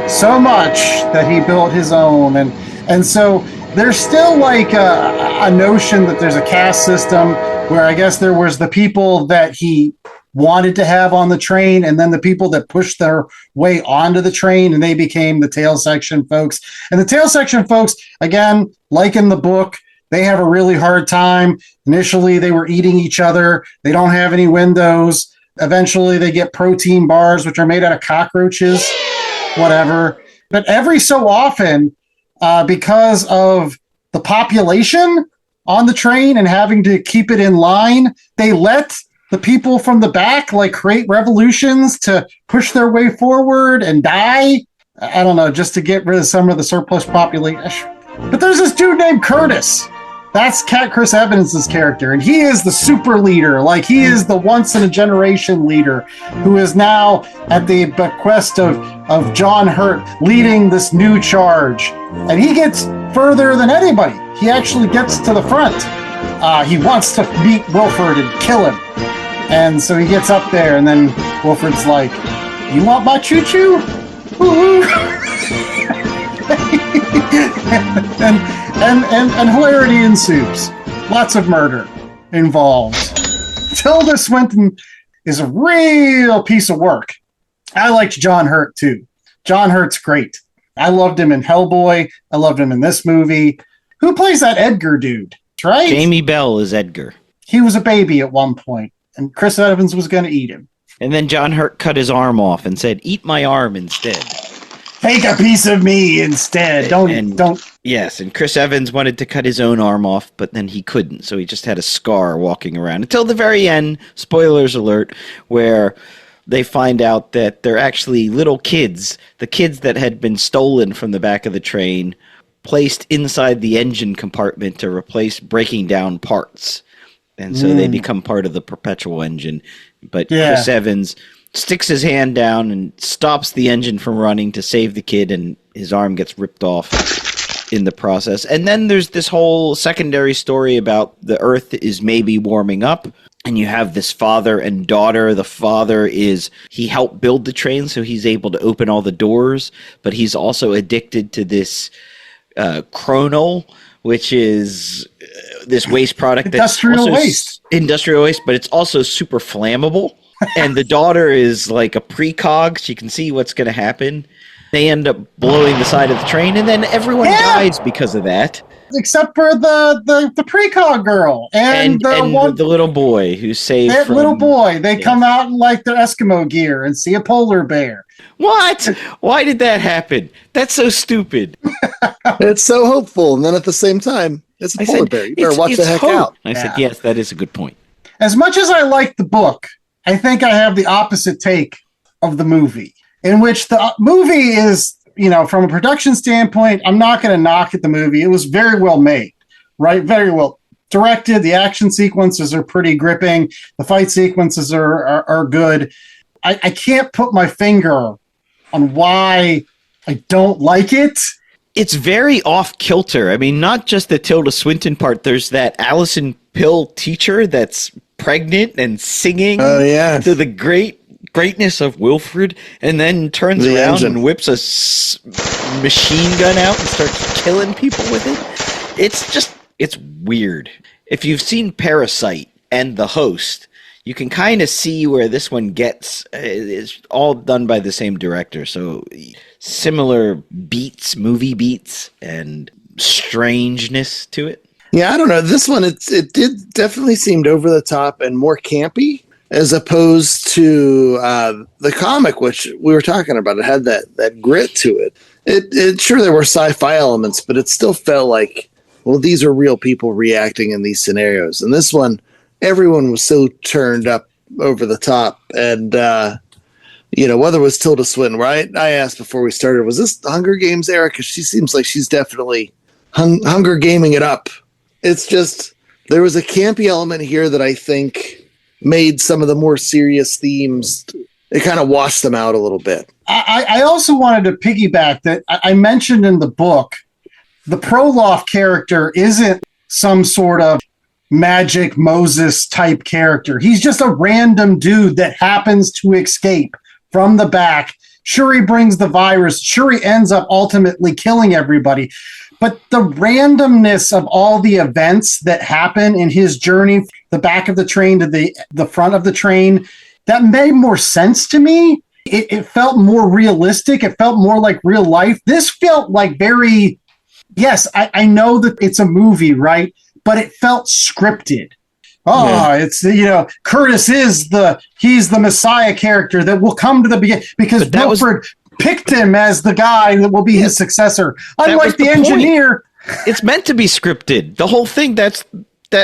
so much that he built his own. And so there's still like a notion that there's a caste system where I guess there was the people that he wanted to have on the train, and then the people that pushed their way onto the train, and they became the tail section folks. And the tail section folks, again, like in the book, they have a really hard time. Initially, they were eating each other. They don't have any windows. Eventually, they get protein bars, which are made out of cockroaches, whatever. But every so often, because of the population on the train and having to keep it in line, they let the people from the back like create revolutions to push their way forward and die. I don't know, just to get rid of some of the surplus population. But there's this dude named Curtis. That's Chris Evans' character, and he is the super leader. Like, he is the once-in-a-generation leader who is now at the bequest of John Hurt leading this new charge. And he gets further than anybody. He actually gets to the front. He wants to meet Wilford and kill him. And so he gets up there, and then Wilford's like, "You want my choo-choo?" and hilarity ensues. Lots of murder involved. Tilda Swinton is a real piece of work. I liked John Hurt too. John Hurt's great. I loved him in Hellboy. I loved him in this movie. Who plays that Edgar dude? Right? Jamie Bell is Edgar. He was a baby at one point, and Chris Evans was going to eat him. And then John Hurt cut his arm off and said, "Eat my arm instead. Take a piece of me instead. Don't." Yes, and Chris Evans wanted to cut his own arm off, but then he couldn't, so he just had a scar walking around until the very end, spoilers alert, where they find out that they're actually little kids, the kids that had been stolen from the back of the train, placed inside the engine compartment to replace breaking down parts. And so they become part of the perpetual engine. But Chris Evans sticks his hand down and stops the engine from running to save the kid, and his arm gets ripped off in the process. And then there's this whole secondary story about the Earth is maybe warming up, and you have this father and daughter. The father he helped build the train, so he's able to open all the doors, but he's also addicted to this chronal, which is this waste product industrial waste, but it's also super flammable. And the daughter is like a precog. She can see what's going to happen. They end up blowing the side of the train, and then everyone dies because of that. Except for the precog girl and the little boy who's saved. That little boy. They come out in like their Eskimo gear and see a polar bear. What? Why did that happen? That's so stupid. It's so hopeful, and then at the same time, it's a polar bear. You better watch the heck out. I said, yes, that is a good point. As much as I like the book, I think I have the opposite take of the movie, in which the movie is, from a production standpoint, I'm not going to knock at the movie. It was very well made, right? Very well directed. The action sequences are pretty gripping. The fight sequences are good. I can't put my finger on why I don't like it. It's very off kilter. I mean, not just the Tilda Swinton part. There's that Allison Pill teacher that's pregnant and singing to the greatness of Wilfred, and then turns around and whips a machine gun out and starts killing people with it. It's weird. If you've seen Parasite and The Host, you can kind of see where this one gets. It's all done by the same director, so similar beats, movie beats, and strangeness to it. Yeah, I don't know. This one, it did definitely seemed over the top and more campy. as opposed to the comic, which we were talking about. It had that grit to it. It sure, there were sci-fi elements, but it still felt like, well, these are real people reacting in these scenarios. And this one, everyone was so turned up over the top. And, whether it was Tilda Swinton, right? I asked before we started, was this the Hunger Games era? Because she seems like she's definitely Hunger Gaming it up. It's just, there was a campy element here that I think made some of the more serious themes, it kind of washed them out a little bit. I also wanted to piggyback that I mentioned in the book, the Proloff character isn't some sort of magic Moses type character. He's just a random dude that happens to escape from the back. Sure, he brings the virus. Sure, he ends up ultimately killing everybody. But the randomness of all the events that happen in his journey, the back of the train to the front of the train, that made more sense to me. It felt more realistic. It felt more like real life. This felt like very, yes, I know that it's a movie, right? But it felt scripted. Oh, yeah. It's, Curtis he's the Messiah character that will come to the beginning because Wilford picked him as the guy that will be his successor. Unlike the engineer. It's meant to be scripted. The whole thing, that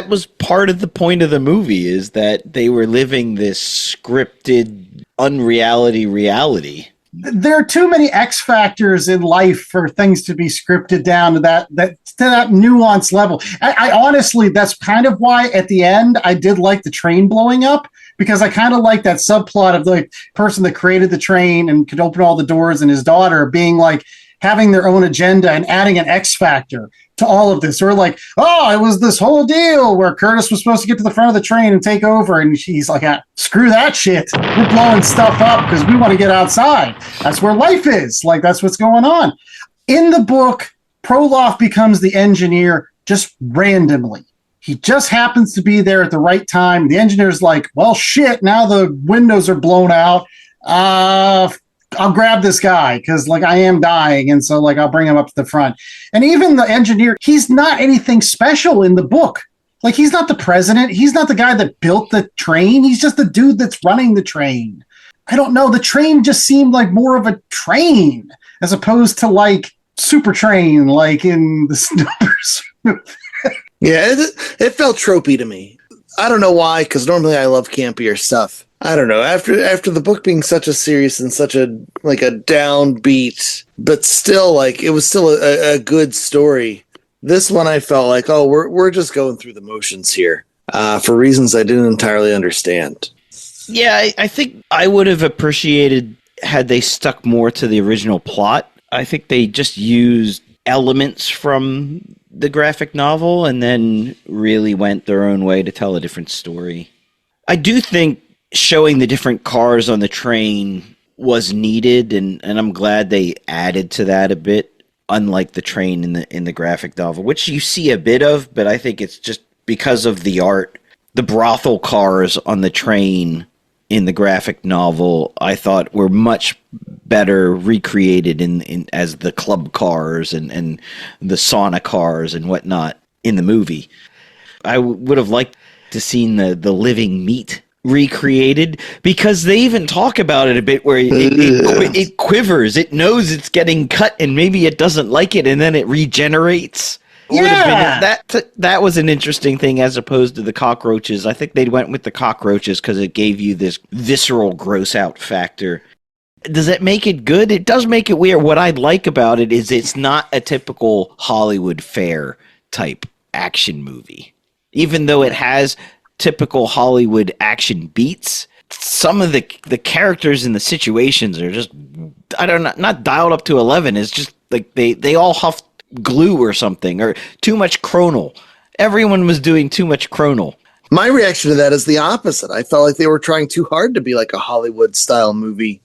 was part of the point of the movie, is that they were living this scripted unreality reality. There are too many X factors in life for things to be scripted down to that nuanced level. I honestly, that's kind of why at the end I did like the train blowing up, because I kind of like that subplot of the person that created the train and could open all the doors and his daughter being like having their own agenda and adding an X factor to all of this. Or like, oh, it was this whole deal where Curtis was supposed to get to the front of the train and take over. And he's like, screw that shit. We're blowing stuff up because we want to get outside. That's where life is. Like, that's what's going on. In the book, Proloff becomes the engineer just randomly. He just happens to be there at the right time. The engineer's like, well, shit, now the windows are blown out. I'll grab this guy because I am dying. And so I'll bring him up to the front. And even the engineer, he's not anything special in the book. He's not the president. He's not the guy that built the train. He's just the dude that's running the train. I don't know. The train just seemed like more of a train as opposed to super train, like in the SnowPiercer movie. Yeah, it felt tropey to me. I don't know why, because normally I love campier stuff. I don't know. After the book being such a serious and such a downbeat, but still it was still a good story. This one I felt like, oh, we're just going through the motions here for reasons I didn't entirely understand. Yeah, I think I would have appreciated had they stuck more to the original plot. I think they just used elements from the graphic novel and then really went their own way to tell a different story. I do think showing the different cars on the train was needed, and I'm glad they added to that a bit, unlike the train in the graphic novel, which you see a bit of, but I think it's just because of the art. The brothel cars on the train in the graphic novel, I thought were much better recreated in as the club cars and the sauna cars and whatnot in the movie. I would have liked to seen the living meat recreated, because they even talk about it a bit where it quivers. It knows it's getting cut and maybe it doesn't like it and then it regenerates. Yeah. That was an interesting thing as opposed to the cockroaches. I think they went with the cockroaches because it gave you this visceral gross out factor. Does that make it good? It does make it weird. What I like about it is it's not a typical Hollywood fare type action movie. Even though it has typical Hollywood action beats, some of the characters and the situations are just, I don't know, not dialed up to 11. It's just they all huff glue or something, or too much chronal. Everyone was doing too much chronal. My reaction to that is the opposite. I felt like they were trying too hard to be like a Hollywood style movie,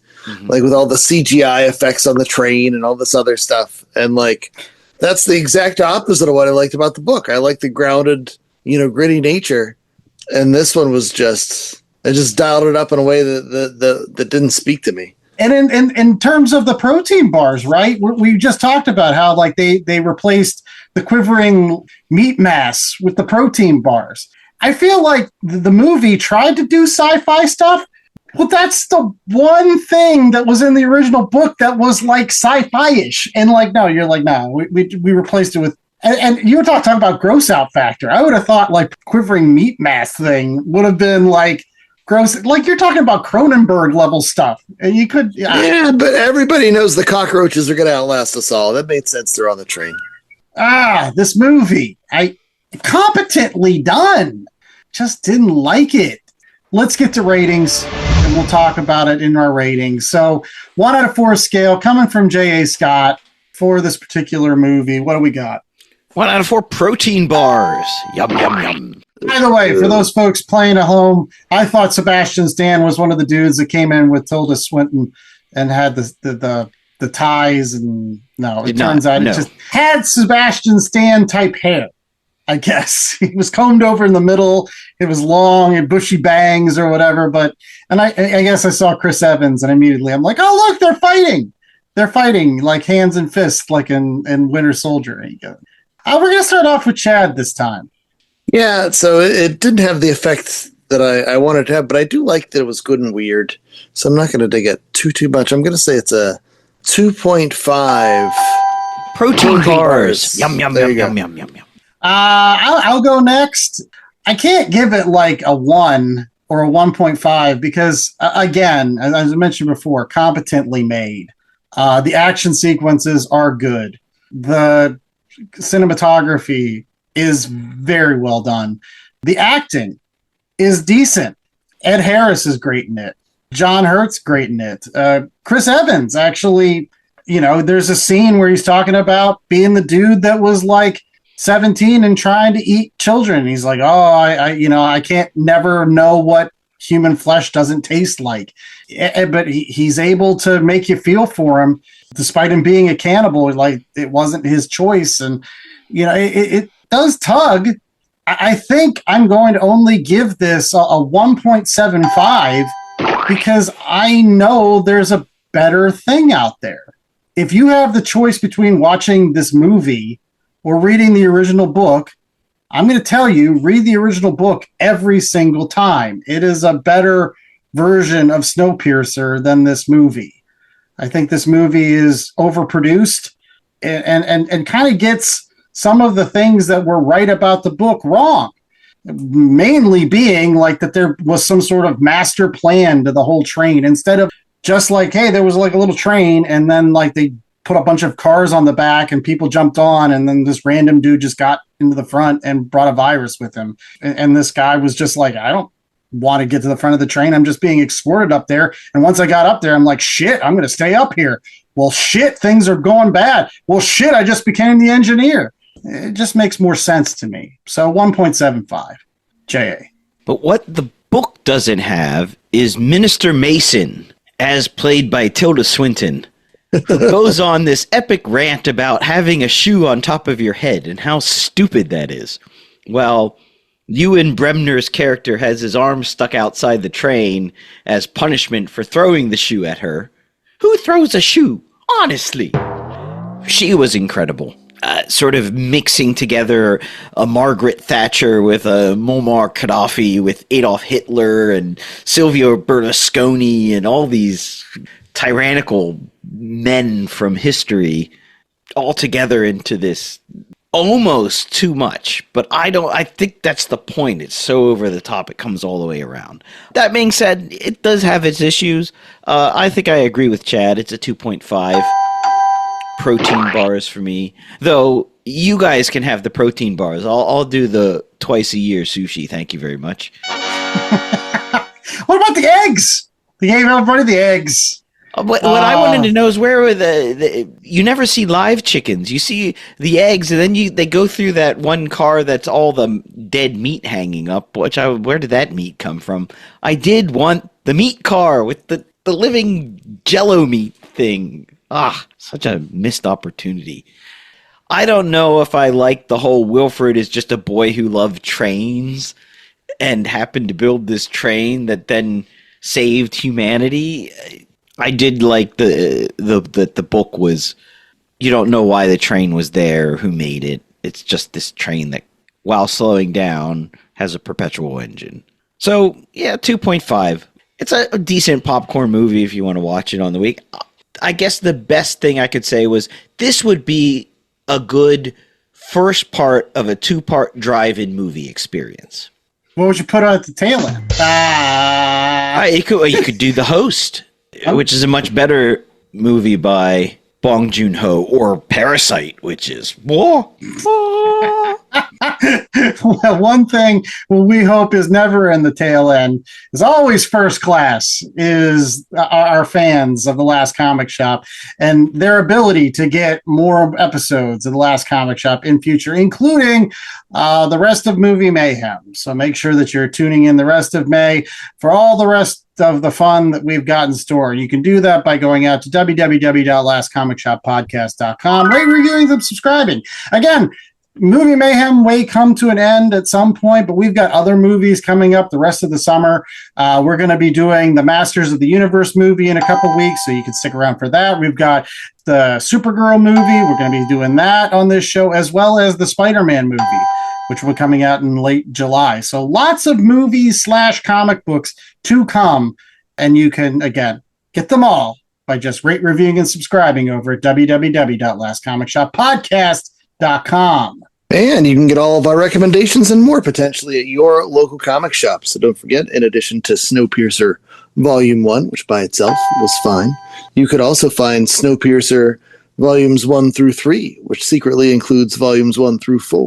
with all the CGI effects on the train and all this other stuff. And that's the exact opposite of what I liked about the book. I like the grounded, gritty nature. And this one was I just dialed it up in a way that didn't speak to me. And in terms of the protein bars, right? We just talked about how they replaced the quivering meat mass with the protein bars. I feel like the movie tried to do sci-fi stuff. Well, that's the one thing that was in the original book that was like sci-fi-ish. And like, no, you're like, no, we replaced it with, and you were talking about gross out factor. I would have thought like quivering meat mass thing would have been like gross. Like you're talking about Cronenberg level stuff. And you could. Yeah, but everybody knows the cockroaches are going to outlast us all. That made sense. They're on the train. This movie, competently done. Just didn't like it. Let's get to ratings. And we'll talk about it in our ratings. So 1 out of 4 scale coming from J.A. Scott for this particular movie. What do we got? 1 out of 4 protein bars. Yum, yum, yum. By the way, for those folks playing at home, I thought Sebastian Stan was one of the dudes that came in with Tilda Swinton and had the ties. And no, it turns out it just had Sebastian Stan type hair. I guess he was combed over in the middle. It was long and bushy bangs or whatever. And I guess I saw Chris Evans and immediately I'm like, oh, look, they're fighting. They're fighting like hands and fists, like in Winter Soldier. We're going to start off with Chad this time. Yeah. So it didn't have the effect that I wanted to have, but I do like that it was good and weird. So I'm not going to dig it too much. I'm going to say it's a 2.5 protein bars. Yum, yum, yum, yum, yum, yum, yum. I'll go next. I can't give it like a 1 or a 1.5 because, again, as I mentioned before, competently made. The action sequences are good. The cinematography is very well done. The acting is decent. Ed Harris is great in it. John Hurt's great in it. Chris Evans, actually, there's a scene where he's talking about being the dude that was like 17 and trying to eat children. He's like, oh, I can't never know what human flesh doesn't taste like. But he's able to make you feel for him, despite him being a cannibal. Like it wasn't his choice. And, it does tug. I think I'm going to only give this a 1.75 because I know there's a better thing out there. If you have the choice between watching this movie or reading the original book, I'm going to tell you, read the original book every single time. It is a better version of SnowPiercer than this movie. I think this movie is overproduced and kind of gets some of the things that were right about the book wrong. Mainly being like that there was some sort of master plan to the whole train instead of just like, hey, there was like a little train and then like they put a bunch of cars on the back and people jumped on and then this random dude just got into the front and brought a virus with him. And this guy was just like, I don't want to get to the front of the train. I'm just being escorted up there. And once I got up there, I'm like, shit, I'm going to stay up here. Well, shit, things are going bad. Well, shit, I just became the engineer. It just makes more sense to me. So 1.75, J.A. But what the book doesn't have is Minister Mason, as played by Tilda Swinton, who goes on this epic rant about having a shoe on top of your head and how stupid that is. Well, Ewan Bremner's character has his arm stuck outside the train as punishment for throwing the shoe at her. Who throws a shoe? Honestly. She was incredible. Sort of mixing together a Margaret Thatcher with a Muammar Gaddafi with Adolf Hitler and Silvio Berlusconi and all these tyrannical men from history all together into this almost too much. But I think that's the point. It's so over the top. It comes all the way around. That being said, it does have its issues. I think I agree with Chad. It's a 2.5. Protein bars for me, though. You guys can have the protein bars. I'll do the twice a year sushi. Thank you very much. What about the eggs? They gave everybody the eggs. What I wanted to know is where were you never see live chickens. You see the eggs, and then they go through that one car that's all the dead meat hanging up. Where did that meat come from? I did want the meat car with the living Jello meat thing. Such a missed opportunity. I don't know if I like the whole Wilfred is just a boy who loved trains and happened to build this train that then saved humanity. I did like the book was, you don't know why the train was there, who made it. It's just this train that, while slowing down, has a perpetual engine. So, yeah, 2.5. It's a decent popcorn movie if you want to watch it on the week. I guess the best thing I could say was this would be a good first part of a 2-part drive-in movie experience. What would you put on at the tail end? You could do The Host, which is a much better movie by Bong Joon-ho, or Parasite, which is Well, one thing we hope is never in the tail end is always first class is our fans of The Last Comic Shop and their ability to get more episodes of The Last Comic Shop in future, including the rest of Movie Mayhem. So make sure that you're tuning in the rest of May for all the rest of the fun that we've got in store. You can do that by going out to www.lastcomicshoppodcast.com, rate, reviewing, and subscribing. Again, Movie Mayhem may come to an end at some point, but we've got other movies coming up the rest of the summer. We're going to be doing the Masters of the Universe movie in a couple weeks, so you can stick around for that. We've got the Supergirl movie. We're going to be doing that on this show, as well as the Spider-Man movie, which will be coming out in late July. So lots of movies / comic books to come, and you can, again, get them all by just rate, reviewing, and subscribing over at www.lastcomicshoppodcast.com. And you can get all of our recommendations and more potentially at your local comic shop. So don't forget, in addition to SnowPiercer Volume 1, which by itself was fine, you could also find SnowPiercer Volumes 1 through 3, which secretly includes Volumes 1 through 4.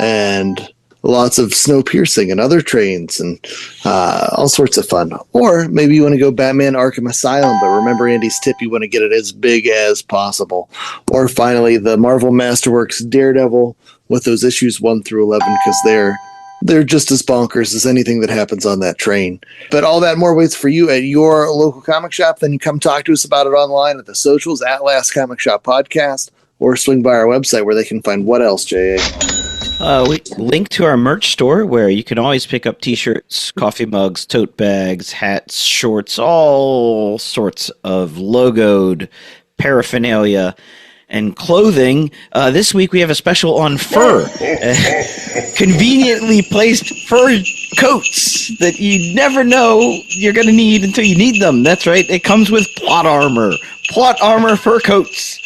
And lots of snow piercing and other trains and all sorts of fun. Or maybe you want to go Batman Arkham Asylum, but remember Andy's tip, you want to get it as big as possible. Or finally, the Marvel Masterworks Daredevil with those issues 1 through 11, because they're just as bonkers as anything that happens on that train. But all that more waits for you at your local comic shop. Then you come talk to us about it online at the socials at Last Comic Shop Podcast, or swing by our website where they can find what else, J.A.? We link to our merch store where you can always pick up t-shirts, coffee mugs, tote bags, hats, shorts, all sorts of logoed paraphernalia and clothing. This week we have a special on fur. Conveniently placed fur coats that you never know you're going to need until you need them. That's right. It comes with plot armor. Plot armor fur coats.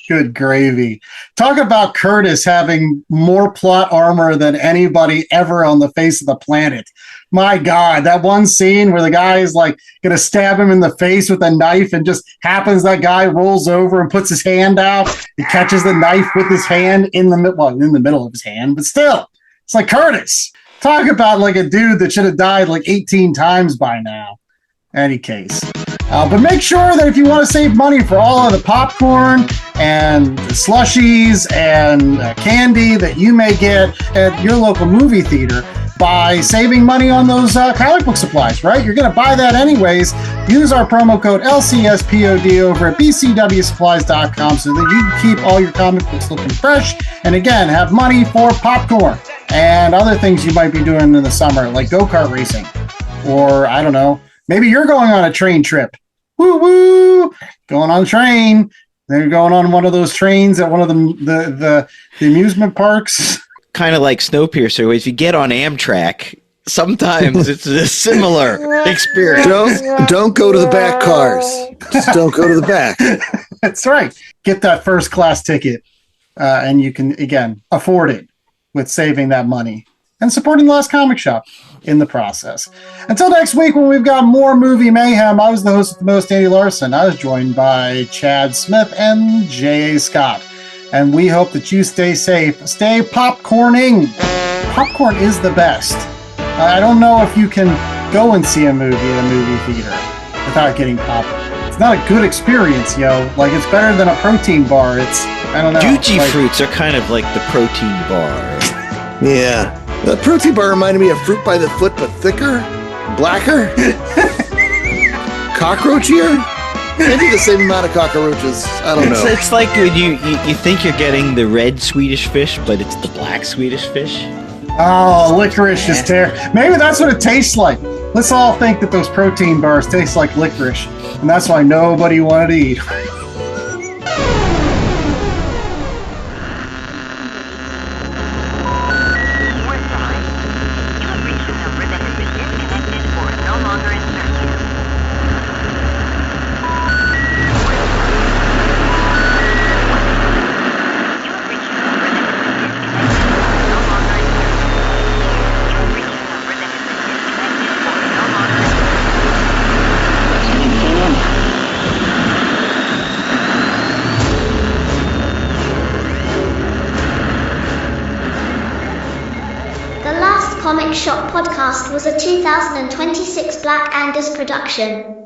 Good gravy. Talk about Curtis having more plot armor than anybody ever on the face of the planet. My God, that one scene where the guy is like going to stab him in the face with a knife and just happens that guy rolls over and puts his hand out. He catches the knife with his hand in the middle of his hand, but still, it's like Curtis. Talk about like a dude that should have died like 18 times by now. Any case. But make sure that if you want to save money for all of the popcorn and the slushies and candy that you may get at your local movie theater by saving money on those comic book supplies, right? You're going to buy that anyways. Use our promo code LCSPOD over at bcwsupplies.com so that you can keep all your comic books looking fresh and, again, have money for popcorn and other things you might be doing in the summer, like go-kart racing or, I don't know, maybe you're going on a train trip. Woo woo! Going on a train. Then you're going on one of those trains at one of the amusement parks. Kind of like SnowPiercer. If you get on Amtrak, sometimes it's a similar experience. Don't go to the back cars. Just don't go to the back. That's right. Get that first class ticket, and you can, again, afford it with saving that money and supporting the Last Comic Shop in the process. Until next week when we've got more Movie Mayhem, I was the host of the most, Andy Larson. I was joined by Chad Smith and J.A. Scott. And we hope that you stay safe. Stay popcorning. Popcorn is the best. I don't know if you can go and see a movie at a movie theater without getting popcorn. It's not a good experience, yo. Like, it's better than a protein bar. It's, I don't know. Juji fruits are kind of like the protein bar. Yeah. The protein bar reminded me of Fruit by the Foot, but thicker, blacker, cockroachier. Maybe the same amount of cockroaches. I don't know. It's like when you think you're getting the red Swedish fish, but it's the black Swedish fish. Oh, licorice is terrible. Maybe that's what it tastes like. Let's all think that those protein bars taste like licorice, and that's why nobody wanted to eat. Comic Shop podcast was a 2026 Black Angus production.